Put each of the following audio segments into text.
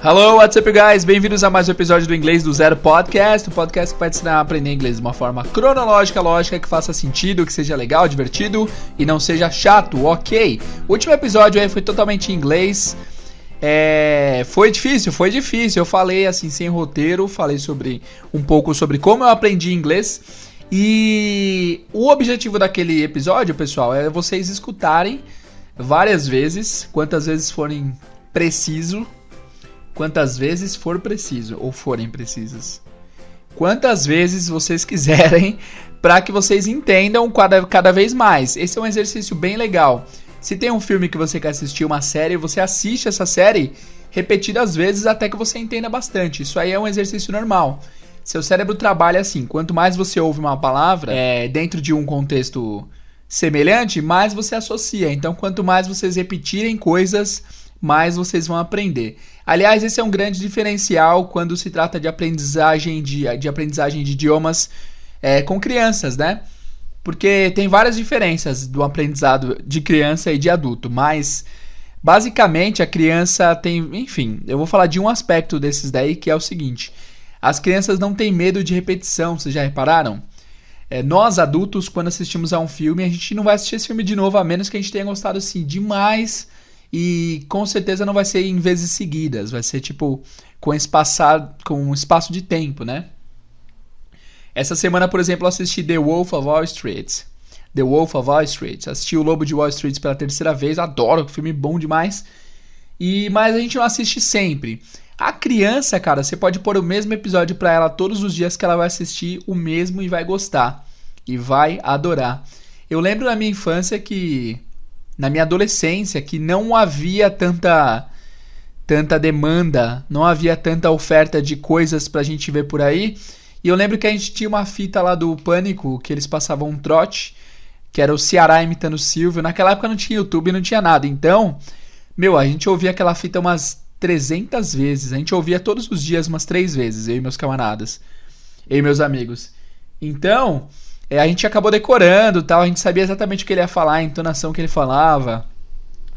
Hello, what's up, guys? Bem-vindos a mais um episódio do Inglês do Zero Podcast, o podcast que vai te ensinar a aprender inglês de uma forma cronológica, lógica, que faça sentido, que seja legal, divertido e não seja chato, ok? O último episódio aí foi totalmente em inglês. Foi difícil. Eu falei assim, sem roteiro, falei um pouco sobre como eu aprendi inglês. E o objetivo daquele episódio, pessoal, é vocês escutarem várias vezes, quantas vezes for preciso, ou forem precisas. Quantas vezes vocês quiserem, para que vocês entendam cada vez mais. Esse é um exercício bem legal. Se tem um filme que você quer assistir, uma série, você assiste essa série repetidas vezes até que você entenda bastante. Isso aí é um exercício normal. Seu cérebro trabalha assim, quanto mais você ouve uma palavra dentro de um contexto semelhante, mais você associa. Então, quanto mais vocês repetirem coisas, mais vocês vão aprender. Aliás, esse é um grande diferencial quando se trata de aprendizagem de idiomas com crianças, né? Porque tem várias diferenças do aprendizado de criança e de adulto, mas basicamente a criança tem, enfim, eu vou falar de um aspecto desses daí, que é o seguinte: as crianças não têm medo de repetição, vocês já repararam? Nós adultos, quando assistimos a um filme, a gente não vai assistir esse filme de novo, a menos que a gente tenha gostado assim demais, e com certeza não vai ser em vezes seguidas, vai ser tipo com um espaço de tempo, né? Essa semana, por exemplo, eu assisti The Wolf of Wall Street. Assisti O Lobo de Wall Street pela terceira vez, adoro, filme bom demais. Mas a gente não assiste sempre. A criança, cara, você pode pôr o mesmo episódio pra ela todos os dias que ela vai assistir o mesmo e vai gostar. E vai adorar. Eu lembro na minha infância na minha adolescência, que não havia tanta demanda, não havia tanta oferta de coisas pra gente ver por aí. E eu lembro que a gente tinha uma fita lá do Pânico, que eles passavam um trote, que era o Ceará imitando o Silvio. Naquela época não tinha YouTube, não tinha nada. Então, a gente ouvia aquela fita umas 300 vezes. A gente ouvia todos os dias umas 3 vezes, eu e meus camaradas, eu e meus amigos. Então, a gente acabou decorando, tal, a gente sabia exatamente o que ele ia falar, a entonação que ele falava,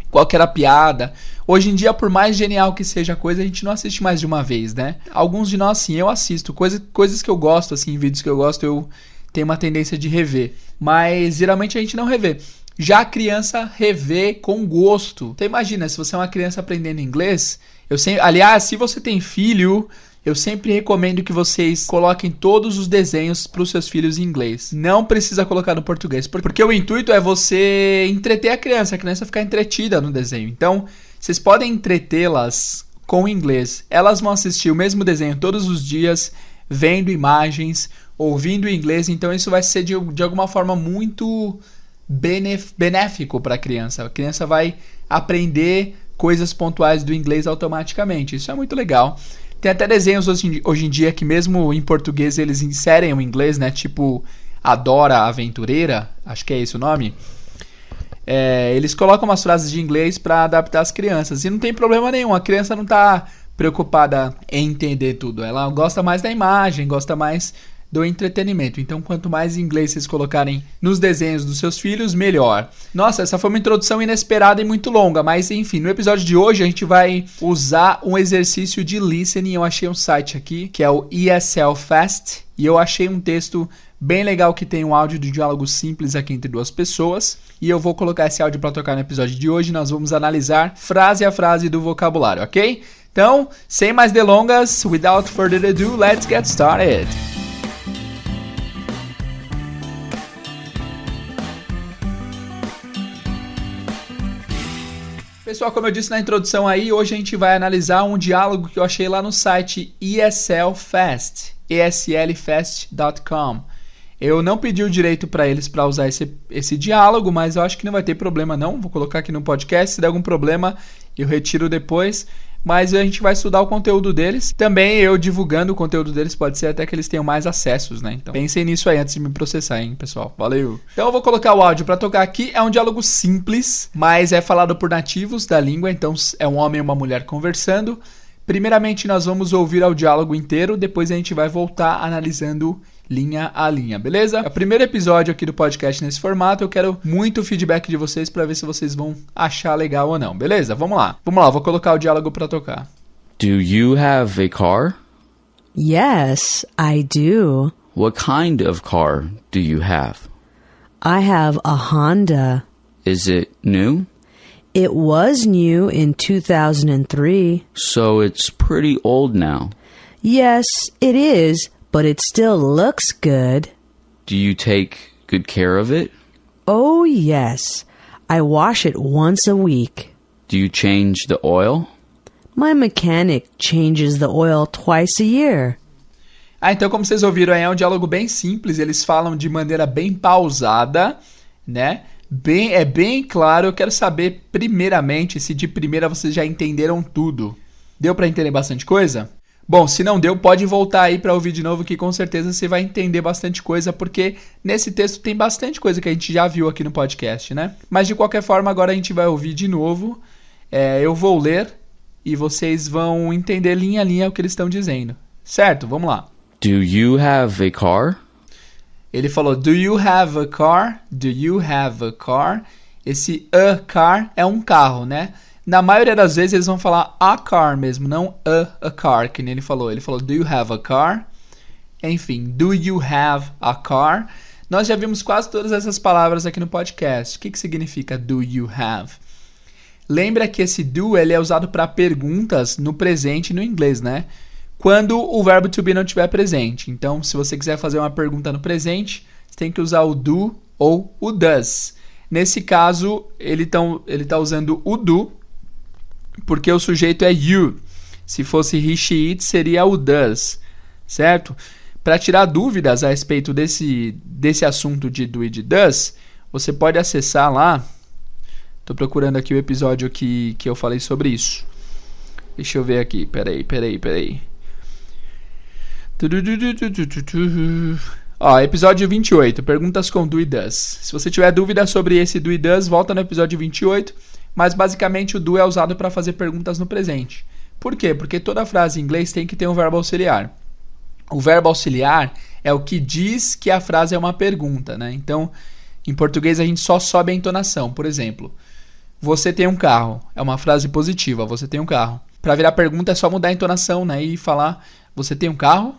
qual que era a piada. Hoje em dia, por mais genial que seja a coisa, a gente não assiste mais de uma vez, né? Alguns de nós, sim, eu assisto. Coisas que eu gosto, assim, vídeos que eu gosto, eu tenho uma tendência de rever. Mas, geralmente, a gente não revê. Já a criança revê com gosto. Então, imagina, se você é uma criança aprendendo inglês, aliás, se você tem filho, eu sempre recomendo que vocês coloquem todos os desenhos para os seus filhos em inglês. Não precisa colocar no português, porque o intuito é você entreter a criança ficar entretida no desenho. Então, vocês podem entretê-las com inglês. Elas vão assistir o mesmo desenho todos os dias, vendo imagens, ouvindo inglês. Então, isso vai ser de alguma forma muito benéfico para a criança. A criança vai aprender coisas pontuais do inglês automaticamente. Isso é muito legal. Tem até desenhos hoje em dia que mesmo em português eles inserem o inglês, né? Tipo a Dora Aventureira, acho que é esse o nome. Eles colocam umas frases de inglês para adaptar as crianças. E não tem problema nenhum, a criança não está preocupada em entender tudo. Ela gosta mais da imagem, gosta mais do entretenimento. Então, quanto mais inglês vocês colocarem nos desenhos dos seus filhos, melhor. Nossa, essa foi uma introdução inesperada e muito longa, mas enfim, no episódio de hoje a gente vai usar um exercício de listening. Eu achei um site aqui, que é o ESL Fast, e eu achei um texto bem legal que tem um áudio de diálogo simples aqui entre duas pessoas, e eu vou colocar esse áudio para tocar no episódio de hoje. Nós vamos analisar frase a frase do vocabulário, ok? Então, sem mais delongas, without further ado, let's get started! Pessoal, como eu disse na introdução aí, hoje a gente vai analisar um diálogo que eu achei lá no site ESL Fast, eslfast.com. Eu não pedi o direito para eles para usar esse diálogo, mas eu acho que não vai ter problema não. Vou colocar aqui no podcast, se der algum problema eu retiro depois. Mas a gente vai estudar o conteúdo deles. Também eu divulgando o conteúdo deles, pode ser até que eles tenham mais acessos, né? Então pensem nisso aí antes de me processar, hein, pessoal? Valeu! Então eu vou colocar o áudio para tocar aqui. É um diálogo simples, mas é falado por nativos da língua. Então é um homem e uma mulher conversando. Primeiramente nós vamos ouvir o diálogo inteiro, depois a gente vai voltar analisando linha a linha, beleza? É o primeiro episódio aqui do podcast nesse formato, eu quero muito feedback de vocês para ver se vocês vão achar legal ou não, beleza? Vamos lá, vou colocar o diálogo para tocar. Do you have a car? Yes, I do. What kind of car do you have? I have a Honda. Is it new? It was new in 2003. So it's pretty old now. Yes, it is, but it still looks good. Do you take good care of it? Oh, yes. I wash it once a week. Do you change the oil? My mechanic changes the oil twice a year. Então como vocês ouviram aí, é um diálogo bem simples, eles falam de maneira bem pausada, né? É bem claro. Eu quero saber primeiramente se de primeira vocês já entenderam tudo. Deu para entender bastante coisa? Bom, se não deu, pode voltar aí para ouvir de novo que com certeza você vai entender bastante coisa, porque nesse texto tem bastante coisa que a gente já viu aqui no podcast, né? Mas de qualquer forma, agora a gente vai ouvir de novo. Eu vou ler e vocês vão entender linha a linha o que eles estão dizendo. Certo? Vamos lá. Do you have a car? Ele falou, do you have a car? Do you have a car? Esse a car é um carro, né? Na maioria das vezes eles vão falar a car mesmo, não a car, que nem ele falou. Ele falou, do you have a car? Enfim, do you have a car? Nós já vimos quase todas essas palavras aqui no podcast. O que significa do you have? Lembra que esse do ele é usado para perguntas no presente no inglês, né? Quando o verbo to be não estiver presente. Então, se você quiser fazer uma pergunta no presente, você tem que usar o do ou o does. Nesse caso, ele tá usando o do, porque o sujeito é you. Se fosse he, she, it, seria o does, certo? Para tirar dúvidas a respeito desse assunto de do e de does, você pode acessar lá. Estou procurando aqui o episódio que eu falei sobre isso. Deixa eu ver aqui, peraí. Episódio 28, perguntas com do e does. Se você tiver dúvida sobre esse do e does, volta no episódio 28, mas basicamente o do é usado para fazer perguntas no presente. Por quê? Porque toda frase em inglês tem que ter um verbo auxiliar. O verbo auxiliar é o que diz que a frase é uma pergunta, né? Então, em português a gente só sobe a entonação. Por exemplo, você tem um carro. É uma frase positiva, você tem um carro. Para virar pergunta é só mudar a entonação, né? E falar, você tem um carro?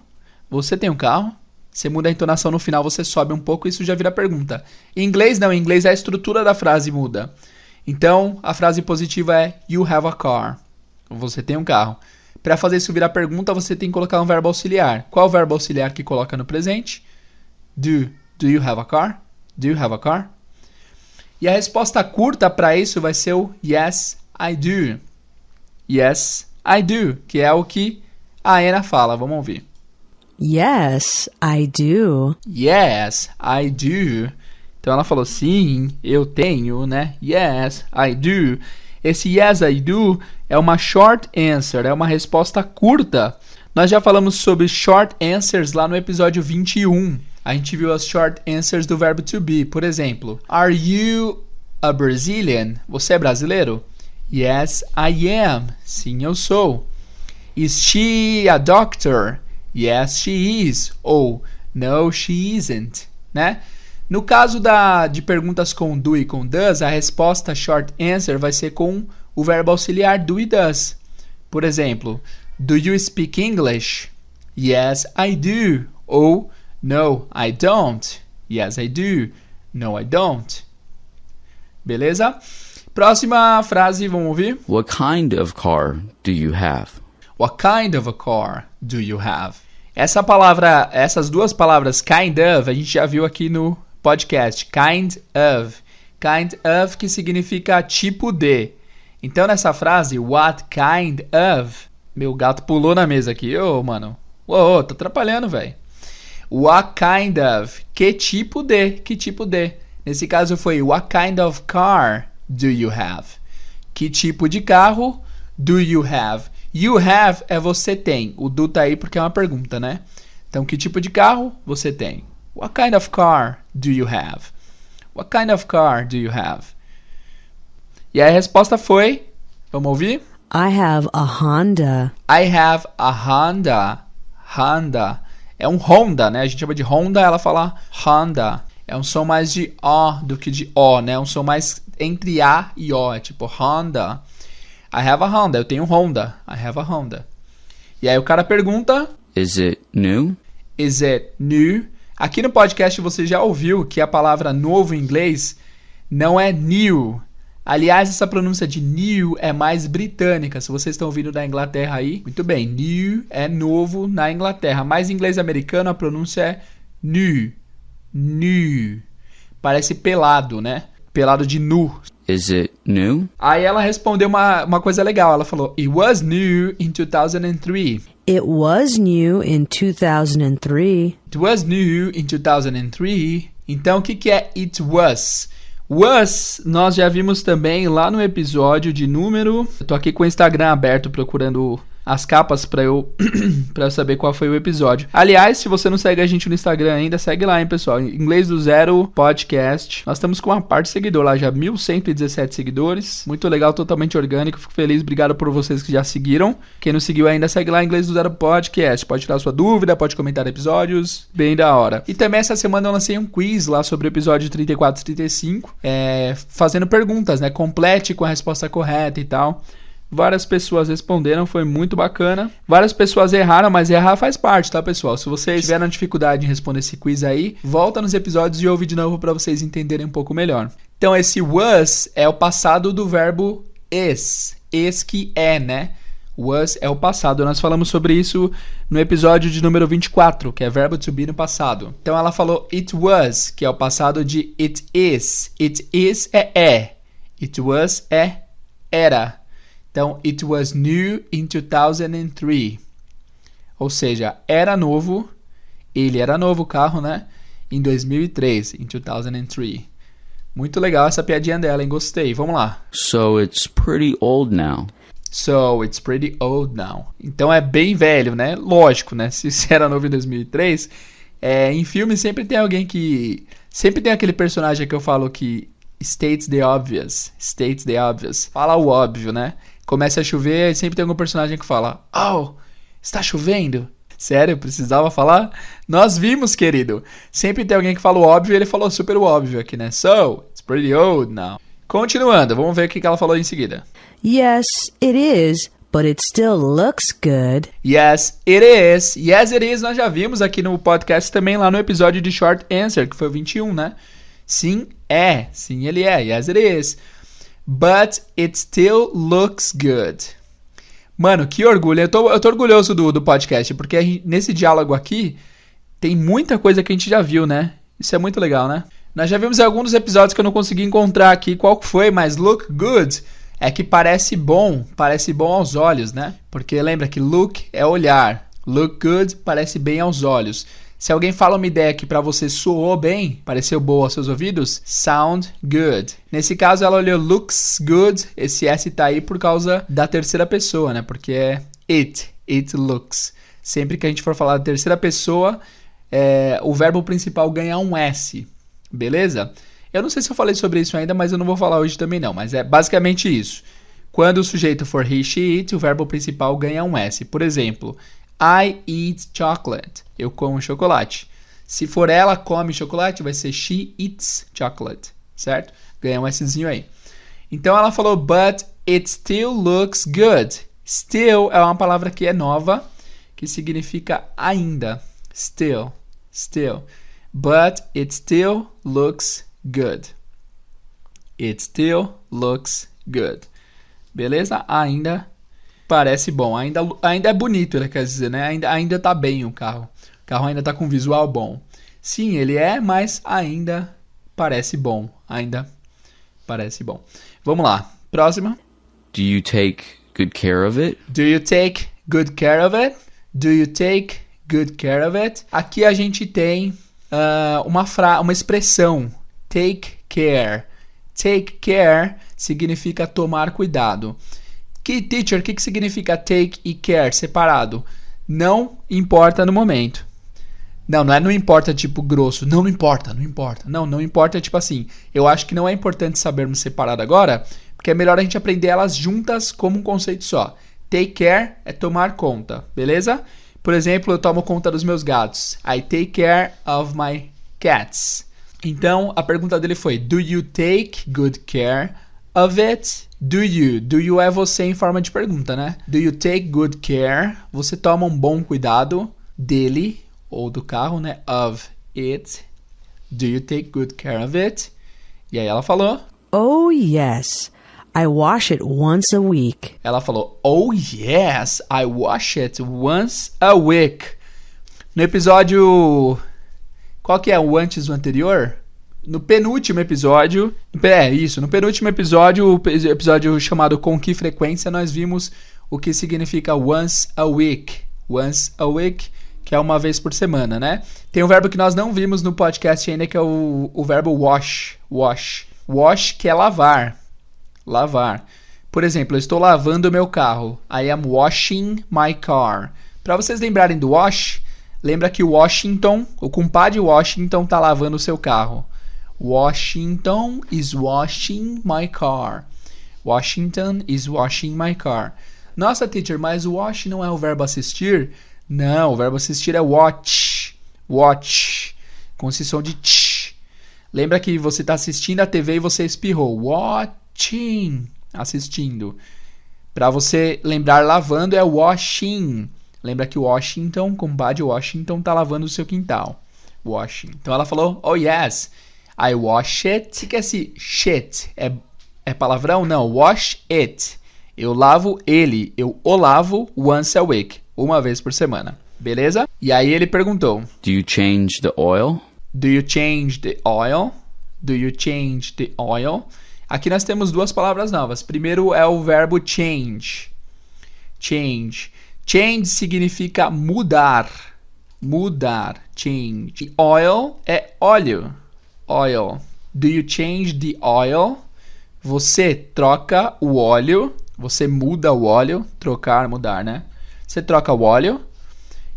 Você tem um carro? Você muda a entonação no final, você sobe um pouco e isso já vira pergunta. Em inglês não, em inglês a estrutura da frase muda. Então, a frase positiva é you have a car. Você tem um carro. Para fazer isso virar pergunta, você tem que colocar um verbo auxiliar. Qual o verbo auxiliar que coloca no presente? Do. Do you have a car? Do you have a car? E a resposta curta para isso vai ser o yes, I do. Yes, I do, que é o que a Ana fala. Vamos ouvir. Yes, I do. Yes, I do. Então ela falou, sim, eu tenho, né? Yes, I do. Esse yes, I do é uma short answer, é uma resposta curta. Nós já falamos sobre short answers lá no episódio 21. A gente viu as short answers do verbo to be. Por exemplo, are you a Brazilian? Você é brasileiro? Yes, I am. Sim, eu sou. Is she a doctor? Yes, she is. Ou no, she isn't, né? No caso de perguntas com do e com does, a resposta short answer vai ser com o verbo auxiliar do e does. Por exemplo, do you speak English? Yes, I do. Ou no, I don't. Yes, I do. No, I don't. Beleza? Próxima frase, vamos ouvir? What kind of car do you have? What kind of a car do you have? Essas duas palavras, kind of, a gente já viu aqui no podcast. Kind of. Kind of, que significa tipo de. Então, nessa frase, what kind of... Meu gato pulou na mesa aqui. Ô, mano. Ô, tá atrapalhando, velho. What kind of? Que tipo de? Que tipo de? Nesse caso foi, what kind of car do you have? Que tipo de carro do you have? You have é você tem. O do tá aí porque é uma pergunta, né? Então, que tipo de carro você tem? What kind of car do you have? What kind of car do you have? E a resposta foi, vamos ouvir? I have a Honda. I have a Honda. Honda. É um Honda, né? A gente chama de Honda, ela fala Honda. É um som mais de O do que de O, né? Um som mais entre A e O. É tipo Honda. I have a Honda. Eu tenho um Honda. I have a Honda. E aí o cara pergunta... Is it new? Is it new? Aqui no podcast você já ouviu que a palavra novo em inglês não é new. Aliás, essa pronúncia de new é mais britânica. Se vocês estão ouvindo da Inglaterra aí, muito bem. New é novo na Inglaterra. Mas em inglês americano a pronúncia é new. New. Parece pelado, né? Pelado de nu. Is it new? Aí ela respondeu uma coisa legal. Ela falou, It was new in 2003. It was new in 2003. It was new in 2003. Então, o que é it was? Was, nós já vimos também lá no episódio de número... Eu tô aqui com o Instagram aberto procurando as capas pra eu saber qual foi o episódio. Aliás, se você não segue a gente no Instagram ainda, segue lá, hein, pessoal. Inglês do Zero Podcast. Nós estamos com uma parte de seguidor lá, já 1.117 seguidores. Muito legal, totalmente orgânico. Fico feliz, obrigado por vocês que já seguiram. Quem não seguiu ainda, segue lá, Inglês do Zero Podcast. Pode tirar sua dúvida, pode comentar episódios. Bem da hora. E também essa semana eu lancei um quiz lá sobre o episódio 34 e 35. Fazendo perguntas, né? Complete com a resposta correta e tal. Várias pessoas responderam, foi muito bacana. Várias pessoas erraram, mas errar faz parte, tá, pessoal? Se vocês tiveram dificuldade em responder esse quiz aí, volta nos episódios e ouve de novo para vocês entenderem um pouco melhor. Então, esse was é o passado do verbo is. Is que é, né? Was é o passado. Nós falamos sobre isso no episódio de número 24, que é verbo to be no passado. Então, ela falou it was, que é o passado de it is. It is é. It was é era. Então, it was new in 2003. Ou seja, era novo. Ele era novo o carro, né? Em 2003. Em 2003. Muito legal essa piadinha dela, hein? Gostei. Vamos lá. So it's pretty old now. So it's pretty old now. Então é bem velho, né? Lógico, né? Se era novo em 2003. Em filme sempre tem alguém que... Sempre tem aquele personagem que eu falo que... States the obvious. States the obvious. Fala o óbvio, né? Começa a chover e sempre tem algum personagem que fala Oh, está chovendo? Sério? Precisava falar? Nós vimos, querido. Sempre tem alguém que fala o óbvio e ele falou super o óbvio aqui, né? So, it's pretty old now. Continuando, vamos ver o que ela falou em seguida. Yes, it is, but it still looks good. Yes, it is. Yes, it is. Nós já vimos aqui no podcast também lá no episódio de Short Answer, que foi o 21, né? Sim, é. Sim, ele é. Yes, it is. But it still looks good. Mano, que orgulho. Eu tô orgulhoso do podcast, porque nesse diálogo aqui tem muita coisa que a gente já viu, né? Isso é muito legal, né? Nós já vimos alguns episódios que eu não consegui encontrar aqui qual que foi, mas look good é que parece bom aos olhos, né? Porque lembra que look é olhar. Look good parece bem aos olhos. Se alguém fala uma ideia que pra você soou bem, pareceu boa aos seus ouvidos, sound good. Nesse caso ela olhou looks good, esse S tá aí por causa da terceira pessoa, né? Porque é it looks. Sempre que a gente for falar da terceira pessoa, o verbo principal ganha um S, beleza? Eu não sei se eu falei sobre isso ainda, mas eu não vou falar hoje também não, mas é basicamente isso. Quando o sujeito for he, she, it, o verbo principal ganha um S. Por exemplo, I eat chocolate. Eu como chocolate. Se for ela come chocolate, vai ser she eats chocolate. Certo? Ganha um Szinho aí. Então ela falou, but it still looks good. Still é uma palavra que é nova, que significa ainda. Still. But it still looks good. It still looks good. Beleza? Ainda parece bom, ainda é bonito, ele quer dizer, né? Ainda tá bem o carro. O carro ainda tá com visual bom. Sim, ele é, mas ainda parece bom. Ainda parece bom. Vamos lá, próxima. Do you take good care of it? Do you take good care of it? Do you take good care of it? Aqui a gente tem uma expressão. Take care. Take care significa tomar cuidado. Teacher, o que significa take e care separado? Não importa no momento. Não importa tipo grosso. Não importa. Não importa tipo assim. Eu acho que não é importante sabermos separado agora, porque é melhor a gente aprender elas juntas como um conceito só. Take care é tomar conta, beleza? Por exemplo, eu tomo conta dos meus gatos. I take care of my cats. Então, a pergunta dele foi, do you take good care of it? Do you? Do you é você em forma de pergunta, né? Do you take good care? Você toma um bom cuidado dele, ou do carro, né? Of it. Do you take good care of it? E aí ela falou... Oh, yes. I wash it once a week. Ela falou, oh yes, I wash it once a week. No episódio... Qual que é o antes do anterior? No penúltimo episódio... no penúltimo episódio, o episódio chamado Com Que Frequência, nós vimos o que significa once a week. Once a week, que é uma vez por semana, né? Tem um verbo que nós não vimos no podcast ainda, que é o verbo wash. Wash. Wash, que é lavar. Lavar. Por exemplo, eu estou lavando o meu carro. I am washing my car. Para vocês lembrarem do wash, lembra que o Washington, o compadre Washington, está lavando o seu carro. Washington is washing my car. Washington is washing my car. Nossa, teacher, mas o wash não é o verbo assistir? Não, o verbo assistir é watch. Watch. Com esse som de tch. Lembra que você está assistindo a TV e você espirrou. Watching. Assistindo. Para você lembrar lavando é washing. Lembra que o Washington, compadre Washington, está lavando o seu quintal. Washing. Então ela falou, oh yes, I wash it. O que é esse shit? É palavrão? Não, wash it. Eu lavo ele, eu o lavo once a week. Uma vez por semana. Beleza? E aí ele perguntou, Do you change the oil? do you change the oil? Do you change the oil? Aqui nós temos duas palavras novas. Primeiro é o verbo change. Change. Change significa mudar. Mudar. Change. Oil é óleo. Oil. Do you change the oil? Você troca o óleo. Você muda o óleo. Trocar, mudar, né? Você troca o óleo.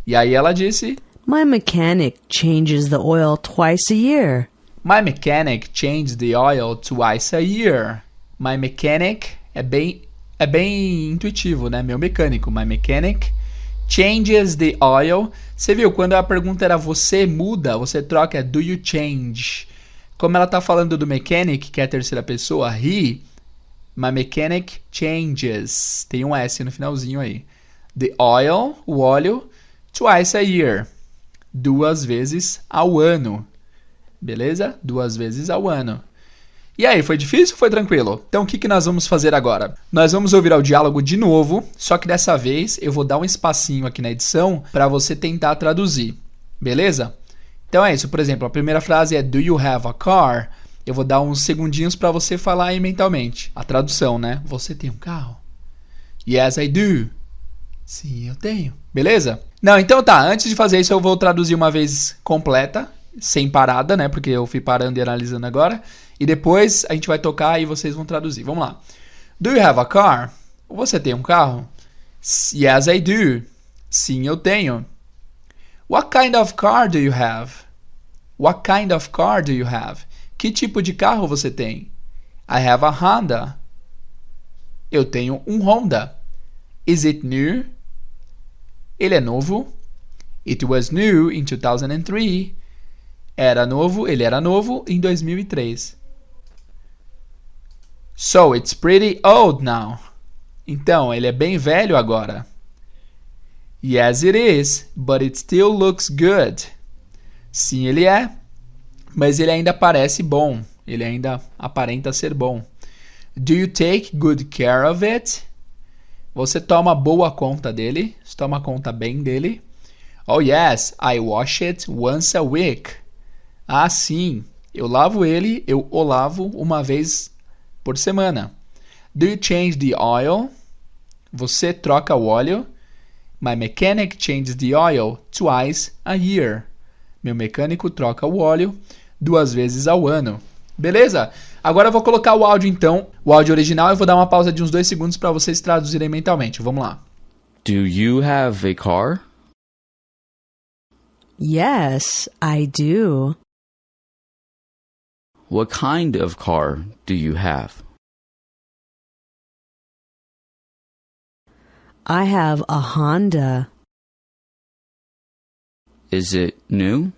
E aí ela disse... My mechanic changes the oil twice a year. My mechanic changes the oil twice a year. My mechanic é bem intuitivo, né? Meu mecânico. My mechanic changes the oil. Você viu, quando a pergunta era você muda, você troca, é do you change. Como ela está falando do mechanic, que é a terceira pessoa, he, my mechanic changes. Tem um S no finalzinho aí. The oil, o óleo, twice a year. 2 vezes ao ano. Beleza? 2 vezes ao ano. E aí, foi difícil ou foi tranquilo? Então, o que nós vamos fazer agora? Nós vamos ouvir o diálogo de novo, só que dessa vez eu vou dar um espacinho aqui na edição para você tentar traduzir. Beleza? Então é isso. Por exemplo, a primeira frase é Do you have a car? Eu vou dar uns segundinhos para você falar aí mentalmente. A tradução, né? Você tem um carro? Yes, I do. Sim, eu tenho. Beleza? Não, então tá. Antes de fazer isso, eu vou traduzir uma vez completa, sem parada, né? Porque eu fui parando e analisando agora. E depois a gente vai tocar e vocês vão traduzir. Vamos lá. Do you have a car? Você tem um carro? Yes, I do. Sim, eu tenho. What kind of car do you have? What kind of car do you have? Que tipo de carro você tem? I have a Honda. Eu tenho um Honda. Is it new? Ele é novo. It was new in 2003. Ele era novo em 2003. So, it's pretty old now. Então, ele é bem velho agora. Yes, it is, but it still looks good. Sim, ele é, mas ele ainda parece bom. Ele ainda aparenta ser bom. Do you take good care of it? Você toma boa conta dele? Você toma conta bem dele? Oh, yes, I wash it once a week. Ah, sim, eu lavo ele, eu o lavo uma vez por semana. Do you change the oil? Você troca o óleo? My mechanic changes the oil twice a year. Meu mecânico troca o óleo 2 vezes ao ano. Beleza? Agora eu vou colocar o áudio então, o áudio original, eu vou dar uma pausa de uns 2 segundos para vocês traduzirem mentalmente. Vamos lá. Do you have a car? Yes, I do. What kind of car do you have? I have a Honda. Is it new?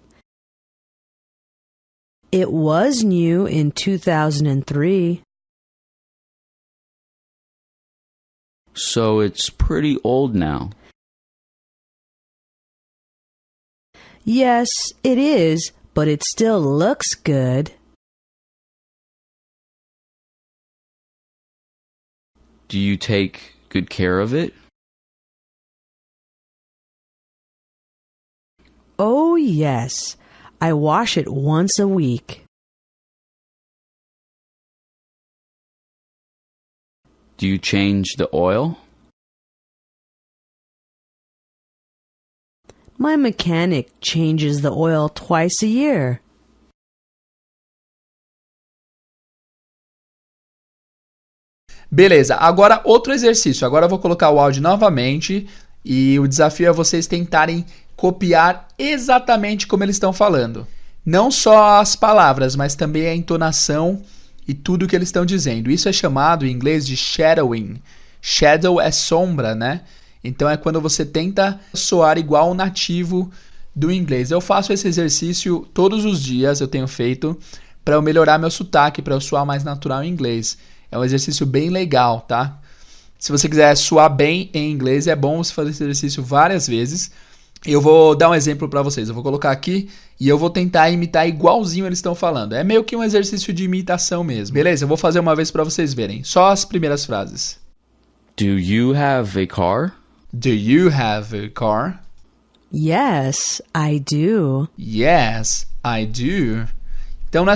It was new in 2003. So it's pretty old now. Yes, it is, but it still looks good. Do you take good care of it? Oh, yes. I wash it once a week. Do you change the oil? My mechanic changes the oil twice a year. Beleza, agora outro exercício. Agora eu vou colocar o áudio novamente e o desafio é vocês tentarem copiar exatamente como eles estão falando. Não só as palavras, mas também a entonação e tudo que eles estão dizendo. Isso é chamado em inglês de shadowing. Shadow é sombra, né? Então é quando você tenta soar igual um nativo do inglês. Eu faço esse exercício todos os dias, eu tenho feito, para eu melhorar meu sotaque, para eu soar mais natural em inglês. É um exercício bem legal, tá? Se você quiser soar bem em inglês, é bom você fazer esse exercício várias vezes. Eu vou dar um exemplo para vocês. Eu vou colocar aqui e eu vou tentar imitar igualzinho eles estão falando. É meio que um exercício de imitação mesmo. Beleza? Eu vou fazer uma vez para vocês verem. Só as primeiras frases. Do you have a car? Do you have a car? Yes, I do. Yes, I do. Então não é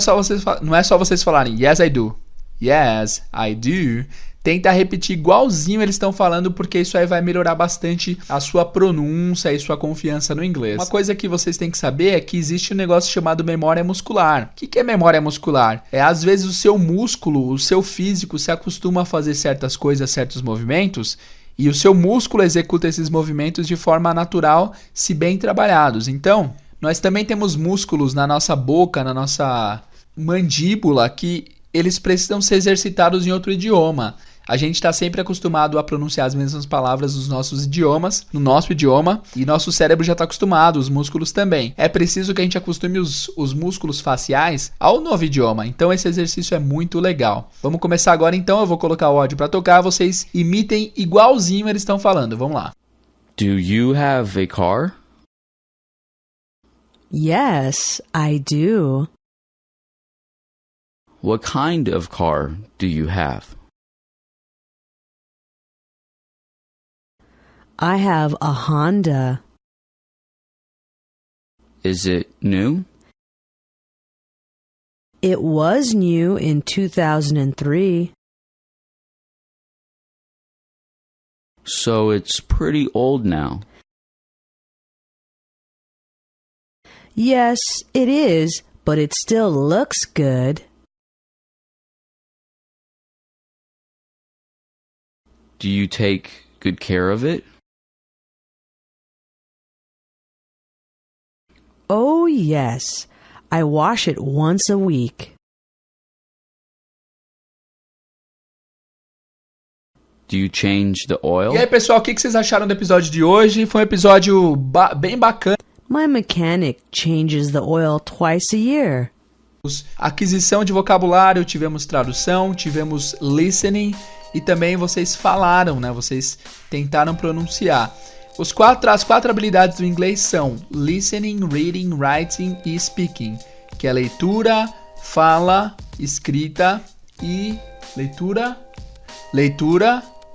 só vocês falarem yes, I do. Yes, I do. Tenta repetir igualzinho eles estão falando, porque isso aí vai melhorar bastante a sua pronúncia e sua confiança no inglês. Uma coisa que vocês têm que saber é que existe um negócio chamado memória muscular. O que é memória muscular? É às vezes o seu músculo, o seu físico se acostuma a fazer certas coisas, certos movimentos, e o seu músculo executa esses movimentos de forma natural, se bem trabalhados. Então, nós também temos músculos na nossa boca, na nossa mandíbula, que eles precisam ser exercitados em outro idioma. A gente está sempre acostumado a pronunciar as mesmas palavras nos nossos idiomas, no nosso idioma, e nosso cérebro já está acostumado, os músculos também. É preciso que a gente acostume os músculos faciais ao novo idioma, então esse exercício é muito legal. Vamos começar agora então, eu vou colocar o áudio para tocar, vocês imitem igualzinho eles estão falando, vamos lá. Do you have a car? Yes, I do. What kind of car do you have? I have a Honda. Is it new? It was new in 2003. So it's pretty old now. Yes, it is, but it still looks good. Do you take good care of it? Oh, yes. I wash it once a week. Do you change the oil? E aí, pessoal, o que vocês acharam do episódio de hoje? Foi um episódio bem bacana. My mechanic changes the oil twice a year. Aquisição de vocabulário, tivemos tradução, tivemos listening e também vocês falaram, né? Vocês tentaram pronunciar. As quatro habilidades do inglês são listening, reading, writing e speaking, que é leitura, fala, escrita e leitura,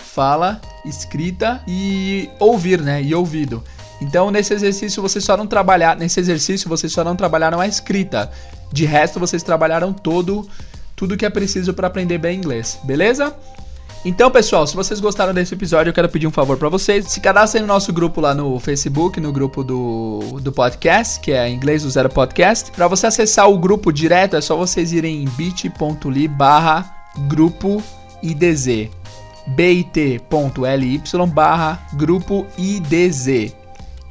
fala, escrita e ouvir, né? E ouvido. Então, nesse exercício vocês só não trabalharam a escrita. De resto, vocês trabalharam tudo que é preciso para aprender bem inglês, beleza? Então, pessoal, se vocês gostaram desse episódio, eu quero pedir um favor para vocês. Se cadastrem no nosso grupo lá no Facebook, no grupo do podcast, que é Inglês do Zero Podcast. Para você acessar o grupo direto, é só vocês irem em bit.ly/grupo IDZ. bit.ly/grupo IDZ.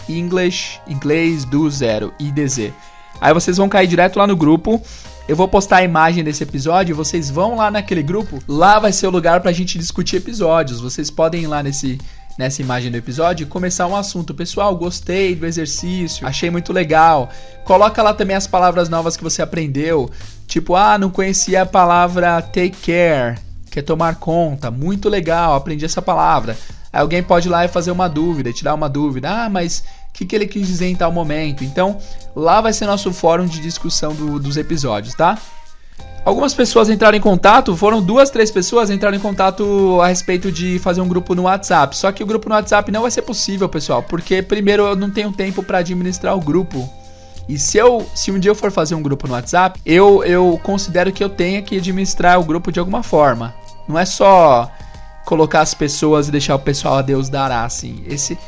Inglês do Zero, IDZ. Aí vocês vão cair direto lá no grupo. Eu vou postar a imagem desse episódio, vocês vão lá naquele grupo, lá vai ser o lugar pra gente discutir episódios. Vocês podem ir lá nessa imagem do episódio e começar um assunto. Pessoal, gostei do exercício, achei muito legal. Coloca lá também as palavras novas que você aprendeu. Tipo, não conhecia a palavra take care. que é tomar conta, muito legal, aprendi essa palavra. Aí alguém pode ir lá e fazer uma dúvida, tirar uma dúvida, mas o que ele quis dizer em tal momento? Então, lá vai ser nosso fórum de discussão dos episódios, tá? Algumas pessoas entraram em contato, foram 2, 3 pessoas entraram em contato a respeito de fazer um grupo no WhatsApp. Só que o grupo no WhatsApp não vai ser possível, pessoal, porque primeiro eu não tenho tempo para administrar o grupo. E se um dia eu for fazer um grupo no WhatsApp, eu considero que eu tenha que administrar o grupo de alguma forma. Não é só colocar as pessoas e deixar o pessoal a Deus dará, assim.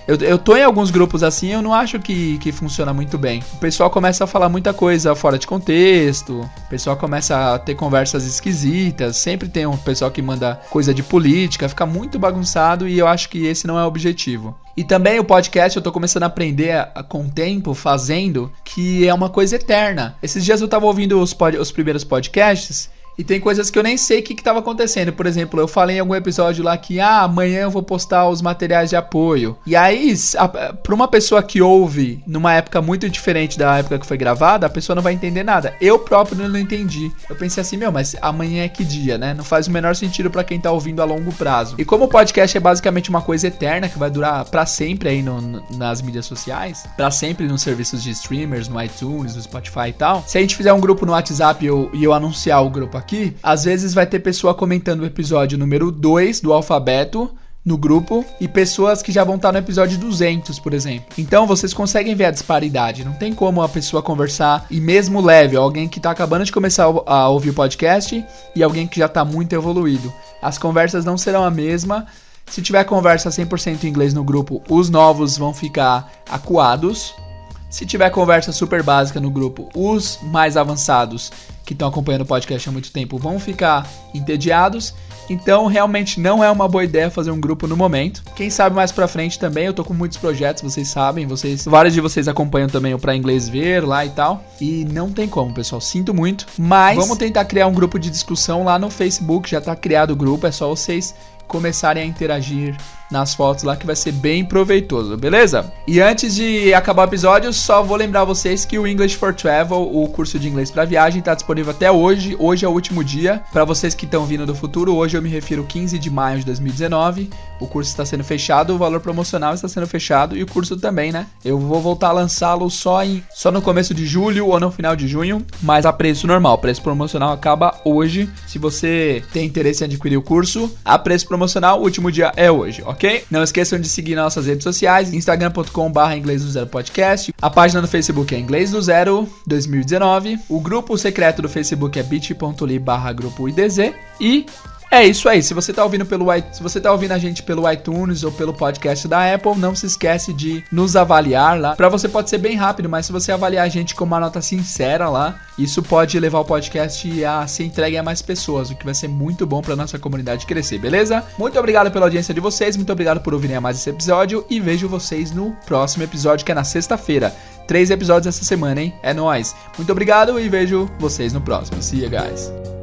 Eu tô em alguns grupos assim, eu não acho que funciona muito bem. O pessoal começa a falar muita coisa fora de contexto, o pessoal começa a ter conversas esquisitas, sempre tem um pessoal que manda coisa de política, fica muito bagunçado e eu acho que esse não é o objetivo. E também o podcast eu tô começando a aprender com o tempo, fazendo, que é uma coisa eterna. Esses dias eu tava ouvindo os primeiros podcasts e tem coisas que eu nem sei o que estava acontecendo. Por exemplo, eu falei em algum episódio lá que amanhã eu vou postar os materiais de apoio. E aí, para uma pessoa que ouve numa época muito diferente da época que foi gravada, a pessoa não vai entender nada. Eu próprio não entendi. Eu pensei assim, mas amanhã é que dia, né? Não faz o menor sentido para quem tá ouvindo a longo prazo. E como o podcast é basicamente uma coisa eterna, que vai durar para sempre aí nas mídias sociais, para sempre nos serviços de streamers, no iTunes, no Spotify e tal. Se a gente fizer um grupo no WhatsApp e eu anunciar o grupo aqui, às vezes vai ter pessoa comentando o episódio número 2 do alfabeto no grupo e pessoas que já vão estar no episódio 200, por exemplo. Então vocês conseguem ver a disparidade. Não tem como a pessoa conversar e mesmo leve, alguém que está acabando de começar a ouvir o podcast e alguém que já está muito evoluído. As conversas não serão a mesma. Se tiver conversa 100% em inglês no grupo, os novos vão ficar acuados. Se tiver conversa super básica no grupo, os mais avançados que estão acompanhando o podcast há muito tempo vão ficar entediados. Então realmente não é uma boa ideia fazer um grupo no momento. Quem sabe mais pra frente também, eu tô com muitos projetos, vocês sabem, vários de vocês acompanham também o Pra Inglês Ver lá e tal. E não tem como, pessoal, sinto muito. Mas vamos tentar criar um grupo de discussão lá no Facebook, já tá criado o grupo, é só vocês começarem a interagir nas fotos lá que vai ser bem proveitoso, beleza? E antes de acabar o episódio, só vou lembrar vocês que o English for Travel, o curso de inglês para viagem, está disponível até hoje. Hoje é o último dia. Para vocês que estão vindo do futuro, hoje eu me refiro 15 de maio de 2019. O curso está sendo fechado, o valor promocional está sendo fechado e o curso também, né? Eu vou voltar a lançá-lo só no começo de julho ou no final de junho, mas a preço normal. O preço promocional acaba hoje. Se você tem interesse em adquirir o curso, a preço promocional, o último dia é hoje, ok? Não esqueçam de seguir nossas redes sociais, instagram.com/inglês do zero podcast, a página no Facebook é Inglês do Zero 2019, o grupo secreto do Facebook é bit.ly/grupo IDZ e é isso aí. Se você tá ouvindo a gente pelo iTunes ou pelo podcast da Apple, não se esquece de nos avaliar lá. Pra você pode ser bem rápido, mas se você avaliar a gente com uma nota sincera lá, isso pode levar o podcast a ser entregue a mais pessoas, o que vai ser muito bom pra nossa comunidade crescer, beleza? Muito obrigado pela audiência de vocês, muito obrigado por ouvirem mais esse episódio e vejo vocês no próximo episódio, que é na sexta-feira. 3 episódios essa semana, hein? É nóis. Muito obrigado e vejo vocês no próximo. See you guys.